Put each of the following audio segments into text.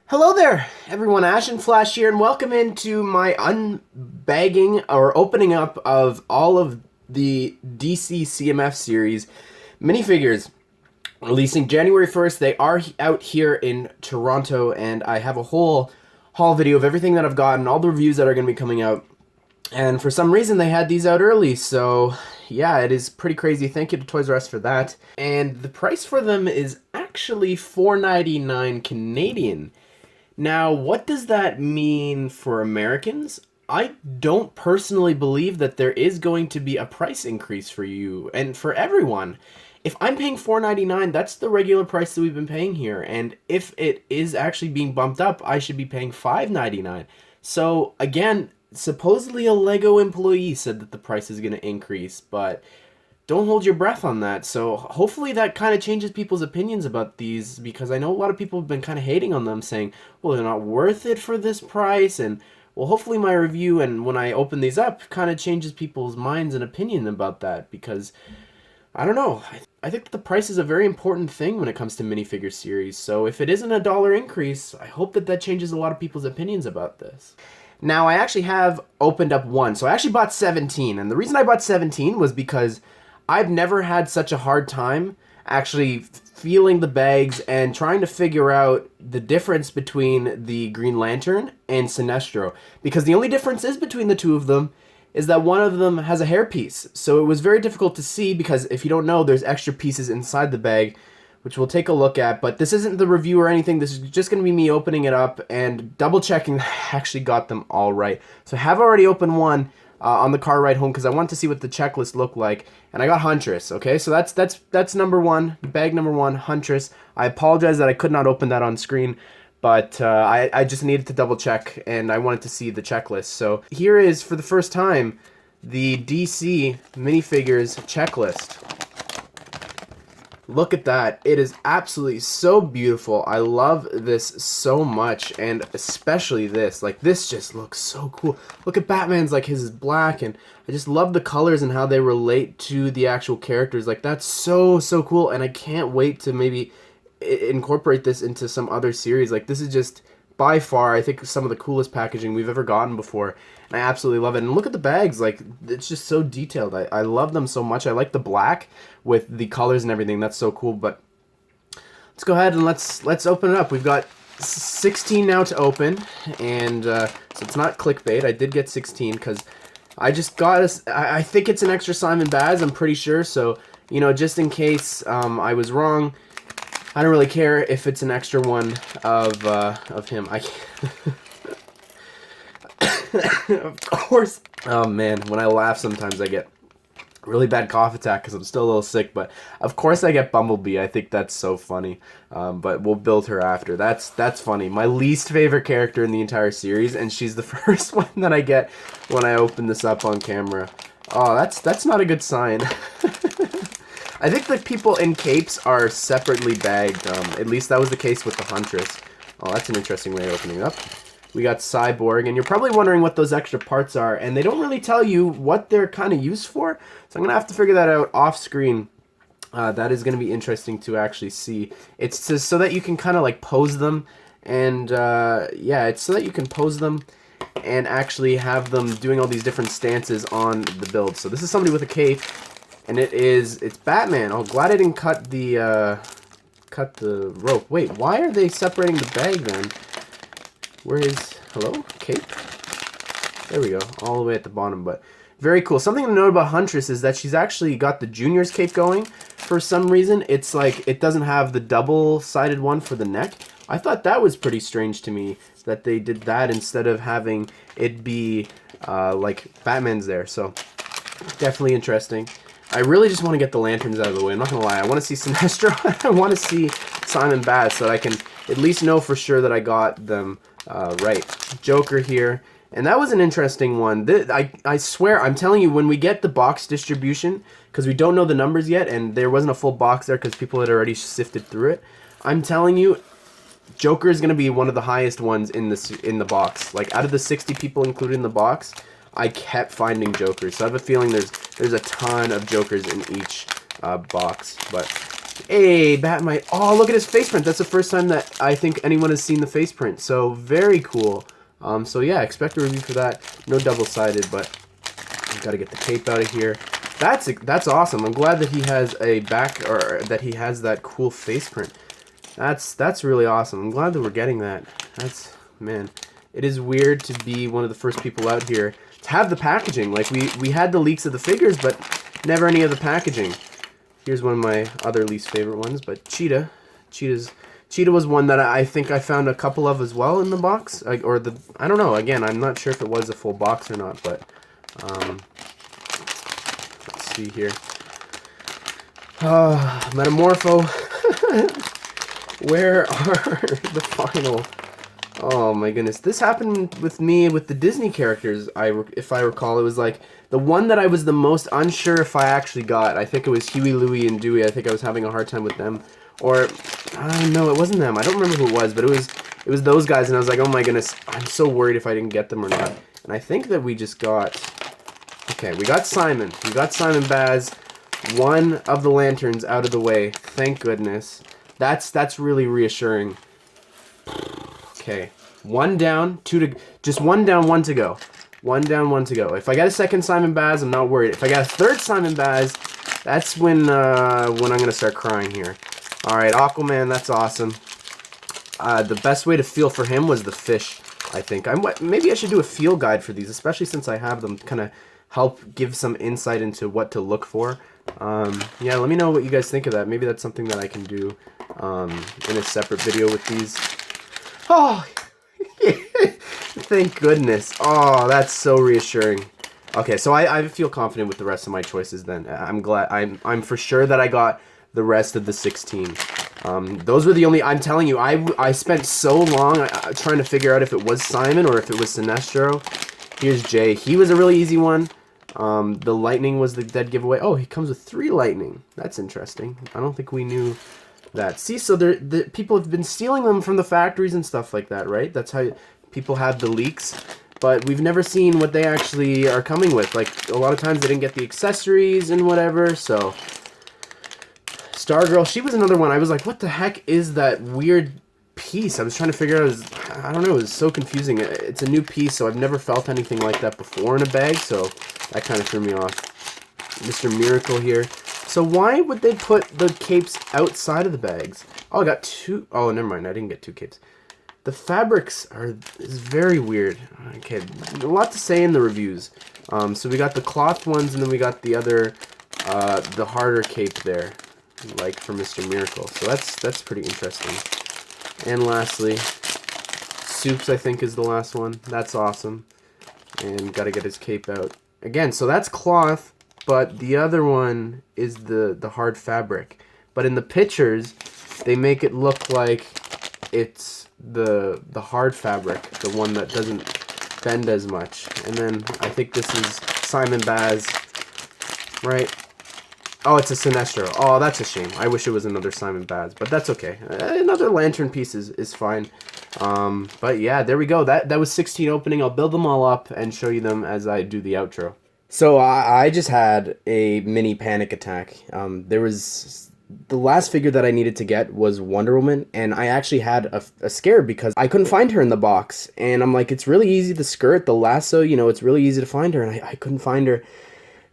Hello there, everyone. Ashnflash here, and welcome into my unbagging or opening up of all of the DC CMF series minifigures. Releasing January 1st, they are out here in Toronto, and I have a whole haul video of everything that I've gotten, all the reviews that are going to be coming out. And for some reason, they had these out early, so yeah, it is pretty crazy. Thank you to Toysrus for that. And the price for them is actually $4.99 Canadian. Now, what does that mean for Americans? I don't personally believe that there is going to be a price increase for you and for everyone. If I'm paying $4.99, that's the regular price that we've been paying here. And if it is actually being bumped up, I should be paying $5.99. So, again, supposedly a Lego employee said that the price is going to increase, but don't hold your breath on that. So hopefully that kind of changes people's opinions about these, because I know a lot of people have been kind of hating on them, saying, well, they're not worth it for this price. And well, hopefully my review and when I open these up kind of changes people's minds and opinion about that, because I don't know. I think that the price is a very important thing when it comes to minifigure series. So if it isn't a dollar increase, I hope that that changes a lot of people's opinions about this. Now, I actually have opened up one. So I actually bought 17. And the reason I bought 17 was because I've never had such a hard time actually feeling the bags and trying to figure out the difference between the Green Lantern and Sinestro. Because the only difference is between the two of them is that one of them has a hairpiece. So it was very difficult to see, because if you don't know, there's extra pieces inside the bag, which we'll take a look at. But this isn't the review or anything. This is just going to be me opening it up and double checking that I actually got them all right. So I have already opened one on the car ride home, because I wanted to see what the checklist looked like, and I got Huntress. Okay, so that's number one, bag number one, Huntress. I apologize that I could not open that on screen, but I just needed to double check, and I wanted to see the checklist. So here is, for the first time, the DC Minifigures checklist. Look at that. It is absolutely so beautiful. I love this so much, and especially this. Like, this just looks so cool. Look at Batman's, like, his is black, and I just love the colors and how they relate to the actual characters. Like, that's so cool, and I can't wait to maybe incorporate this into some other series. Like, this is just, by far, I think, some of the coolest packaging we've ever gotten before. And I absolutely love it. And look at the bags. Like, it's just so detailed. I love them so much. I like the black with the colors and everything. That's so cool. But let's go ahead and let's open it up. We've got 16 now to open. And so it's not clickbait. I did get 16 because I just got I think it's an extra Simon Baz. I'm pretty sure. So, you know, just in case I was wrong, I don't really care if it's an extra one of him. I can't. Of course. Oh man, when I laugh sometimes I get a really bad cough attack because I'm still a little sick, but of course I get Bumblebee. I think that's so funny. But we'll build her after. That's funny. My least favorite character in the entire series, and she's the first one that I get when I open this up on camera. Oh, that's not a good sign. I think the people in capes are separately bagged. At least that was the case with the Huntress. Oh, that's an interesting way of opening it up. We got Cyborg, and you're probably wondering what those extra parts are, and they don't really tell you what they're kind of used for, so I'm going to have to figure that out off screen. That is going to be interesting to actually see. It's just so that you can kind of like pose them, and yeah, it's so that you can pose them and actually have them doing all these different stances on the build. So this is somebody with a cape, and it's Batman. Oh, glad I didn't cut the rope. Wait, why are they separating the bag then? Where is, hello, cape? There we go, all the way at the bottom, but very cool. Something to note about Huntress is that she's actually got the Junior's cape going. For some reason, it's like, it doesn't have the double-sided one for the neck. I thought that was pretty strange to me, that they did that instead of having it be like Batman's there, so definitely interesting. I really just want to get the lanterns out of the way. I'm not going to lie. I want to see Sinestro. I want to see Simon Baz so that I can at least know for sure that I got them right. Joker here. And that was an interesting one. I swear, I'm telling you, when we get the box distribution, because we don't know the numbers yet, and there wasn't a full box there because people had already sifted through it, I'm telling you, Joker is going to be one of the highest ones in the box. Like, out of the 60 people included in the box, I kept finding Jokers. So I have a feeling there's a ton of Jokers in each box. But Hey, Batmite. Oh, look at his face print. That's the first time that I think anyone has seen the face print. So, very cool. So yeah, expect a review for that. No double-sided, but I've got to get the cape out of here. That's awesome. I'm glad that he has a back, or that he has that cool face print. That's really awesome. I'm glad that we're getting that. Man, it is weird to be one of the first people out here to have the packaging. Like, we had the leaks of the figures, but never any of the packaging. Here's one of my other least favorite ones, but Cheetah was one that I think I found a couple of as well in the box, I don't know. Again, I'm not sure if it was a full box or not, but let's see here. Metamorpho. Where are the final? Oh my goodness, this happened with me with the Disney characters. If I recall, it was like the one that I was the most unsure if I actually got. I think it was Huey, Louie, and Dewey. I think I was having a hard time with them, or I don't know, it wasn't them. I don't remember who it was, but it was those guys, and I was like, oh my goodness, I'm so worried if I didn't get them or not. And I think that we just got. Okay, we got Simon. We got Simon Baz. One of the lanterns out of the way. Thank goodness. That's really reassuring. Okay, one down, just one down, one to go. One down, one to go. If I got a second Simon Baz, I'm not worried. If I got a third Simon Baz, that's when I'm gonna start crying here. All right, Aquaman, that's awesome. The best way to feel for him was the fish, I think. Maybe I should do a feel guide for these, especially since I have them, kind of help give some insight into what to look for. Yeah, let me know what you guys think of that. Maybe that's something that I can do in a separate video with these. Oh, thank goodness. Oh, that's so reassuring. Okay, so I feel confident with the rest of my choices then. I'm glad. I'm for sure that I got the rest of the 16. Those were the only. I'm telling you, I spent so long trying to figure out if it was Simon or if it was Sinestro. Here's Jay. He was a really easy one. The lightning was the dead giveaway. Oh, he comes with 3 lightning. That's interesting. I don't think we knew that. See, so the people have been stealing them from the factories and stuff like that, right? That's how people have the leaks. But we've never seen what they actually are coming with. Like, a lot of times they didn't get the accessories and whatever, so. Stargirl, she was another one. I was like, what the heck is that weird piece? I was trying to figure out, I don't know, it was so confusing. It's a new piece, so I've never felt anything like that before in a bag, so that kind of threw me off. Mr. Miracle here. So why would they put the capes outside of the bags? Oh, I got 2. Oh, never mind. I didn't get 2 capes. The fabrics is very weird. Okay, a lot to say in the reviews. So we got the cloth ones, and then we got the other, the harder cape there, like for Mr. Miracle. So that's pretty interesting. And lastly, Soups, I think, is the last one. That's awesome. And gotta get his cape out. Again, so that's cloth, but the other one is the hard fabric. But in the pictures, they make it look like it's the hard fabric, the one that doesn't bend as much. And then I think this is Simon Baz, right? Oh, it's a Sinestro. Oh, that's a shame. I wish it was another Simon Baz, but that's okay. Another lantern piece is fine. But yeah, there we go. That was 16 opening. I'll build them all up and show you them as I do the outro. So I just had a mini panic attack. There was the last figure that I needed to get was Wonder Woman, and I actually had a scare because I couldn't find her in the box. And I'm like, it's really easy, the skirt, the lasso, you know, it's really easy to find her, and I couldn't find her.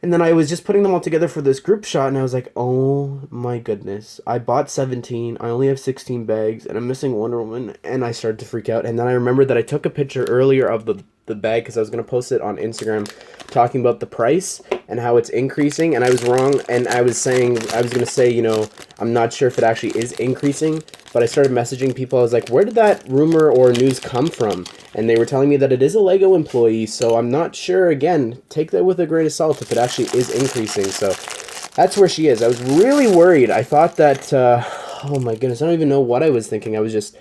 And then I was just putting them all together for this group shot, and I was like, oh my goodness. I bought 17, I only have 16 bags, and I'm missing Wonder Woman, and I started to freak out. And then I remembered that I took a picture earlier of the bag, because I was going to post it on Instagram, talking about the price and how it's increasing, and I was wrong, and I was going to say, you know, I'm not sure if it actually is increasing, but I started messaging people. I was like, where did that rumor or news come from? And they were telling me that it is a LEGO employee, so I'm not sure. Again, take that with a grain of salt if it actually is increasing. So that's where she is. I was really worried. I thought that, oh my goodness, I don't even know what I was thinking. I was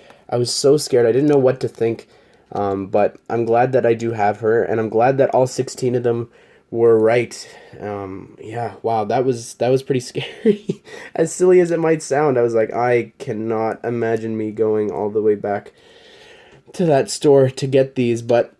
so scared. I didn't know what to think. But I'm glad that I do have her, and I'm glad that all 16 of them were right. Yeah, wow, that was pretty scary. As silly as it might sound, I was like, I cannot imagine me going all the way back to that store to get these, but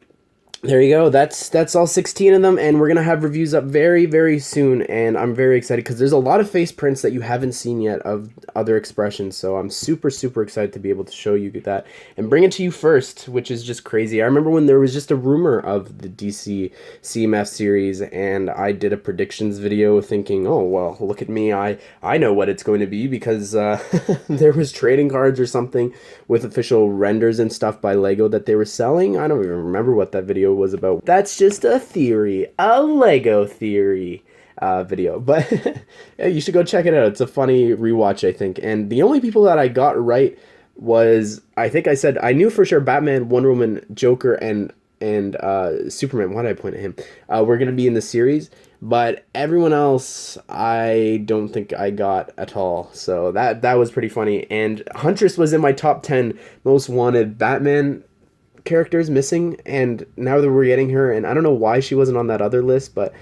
there you go. That's all 16 of them, and we're gonna have reviews up very, very soon. And I'm very excited because there's a lot of face prints that you haven't seen yet of other expressions. So I'm super, super excited to be able to show you that and bring it to you first, which is just crazy. I remember when there was just a rumor of the DC CMF series, and I did a predictions video thinking, oh well, look at me, I know what it's going to be because there was trading cards or something with official renders and stuff by Lego that they were selling. I don't even remember what that video was about. That's just a theory, a Lego theory video, but yeah, you should go check it out. It's a funny rewatch, I think. And the only people that I got right was, I think I said, I knew for sure Batman, Wonder Woman, Joker, and Superman. Why did I point at him? We're gonna be in the series, but everyone else I don't think I got at all. So that was pretty funny. And Huntress was in my top 10 most wanted Batman characters missing, and now that we're getting her, and I don't know why she wasn't on that other list, but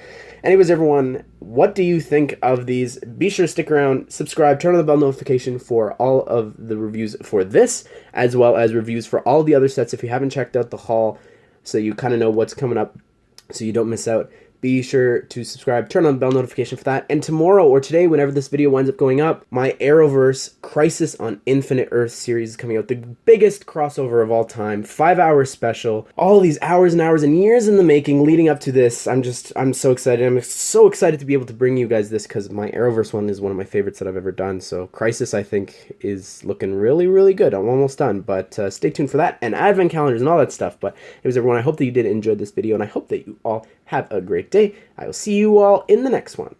anyways, everyone, what do you think of these? Be sure to stick around, subscribe, turn on the bell notification for all of the reviews for this, as well as reviews for all the other sets if you haven't checked out the haul, so you kind of know what's coming up so you don't miss out. Be sure to subscribe, turn on the bell notification for that. And tomorrow or today, whenever this video winds up going up, my Arrowverse Crisis on Infinite Earth series is coming out. The biggest crossover of all time, 5-hour special. All these hours and hours and years in the making leading up to this. I'm so excited. I'm so excited to be able to bring you guys this because my Arrowverse one is one of my favorites that I've ever done. So Crisis, I think, is looking really, really good. I'm almost done, but stay tuned for that and advent calendars and all that stuff. But anyways, everyone, I hope that you did enjoy this video, and I hope that you all have a great day. I will see you all in the next one.